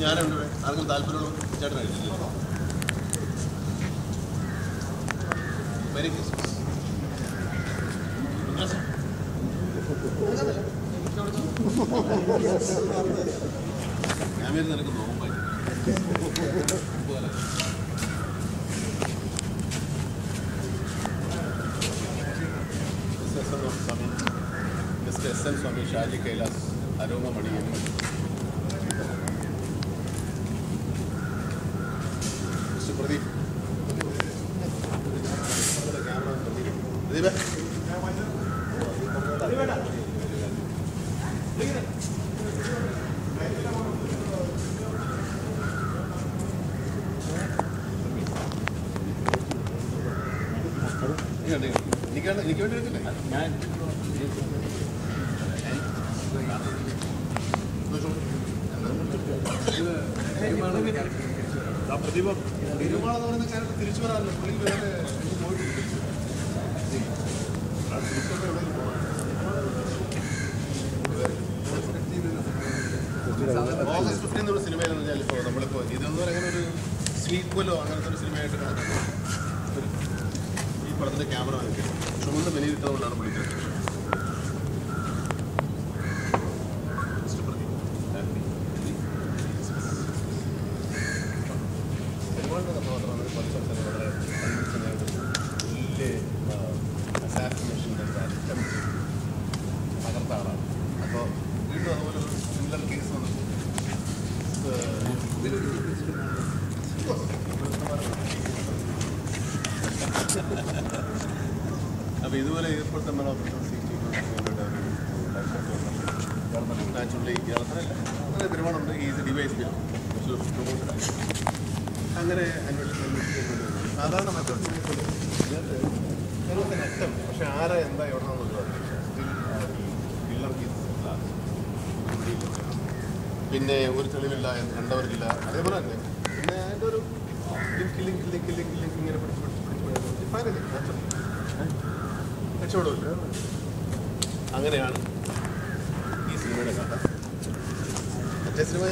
ഞാനുണ്ട് ആർക്കും താല്പര്യമുള്ള ചേട്ടനായിട്ടില്ല. Merry Christmas. ഞാൻ വരുന്ന നിനക്ക് നോമ്പായി സ്വാമി മിസ്റ്റർ എസ് എൻ സ്വാമി ഷാജി കൈലാസ് അരോമമണി മിസ്റ്റർ പ്രദീപ് പ്രദീപ് എനിക്ക് വേണ്ടി എടുത്തില്ലേ ഞാൻ പ്രതിഭ തിരുമാളെന്ന് പറയുന്ന കാര്യം തിരിച്ചു വരാറില്ല. പുള്ളി വേറെ പോയിട്ടില്ല. ഓഗസ്റ്റ് 15 എന്നുള്ള സിനിമയിലെന്ന് വെച്ചാൽ ഇപ്പോൾ നമ്മളിപ്പോൾ ഇതൊന്നും അങ്ങനെ ഒരു സീക്വലോ അങ്ങനത്തെ ഒരു സിനിമയായിട്ട് ഈ പടത്തിൻ്റെ ക്യാമറ വാങ്ങിക്കുക ചുമന്ന വിലയിരുത്തുന്നതുകൊണ്ടാണ് വിളിക്കുന്നത്. ഒരുപാട് മാത്രമാണ് പല സ്ഥലത്തും വളരെ വലിയ അസാസിനേഷൻ്റെ തകർത്ത ആളാണ്. അപ്പോൾ വീണ്ടും അതുപോലെ ഒരു സിമിലർ കേസ് വന്നപ്പോൾ അപ്പോൾ ഇതുപോലെ ഇപ്പോഴത്തെ നാച്ചുറലി അങ്ങനെ പെരുമാറുണ്ട്. ഈസ് ഡിവൈസ് ബിൽ അങ്ങനെ അന്വേഷണം സാധാരണ മെത്തേഡ് കേരളത്തിന് അറ്റം. പക്ഷെ ആരാ എന്താ എവിടെയാണെന്നുള്ളത് പിന്നെ ഒരു തെളിവില്ല, കണ്ടവർക്കില്ല, അതേപോലെ തന്നെ പിന്നെ അതിൻ്റെ ഒരു ലിങ്ക് ഇങ്ങനെ പിടിച്ച് കച്ചവടമില്ല. അങ്ങനെയാണ് ഈ സിനിമയുടെ കഥ. മറ്റേ സിനിമ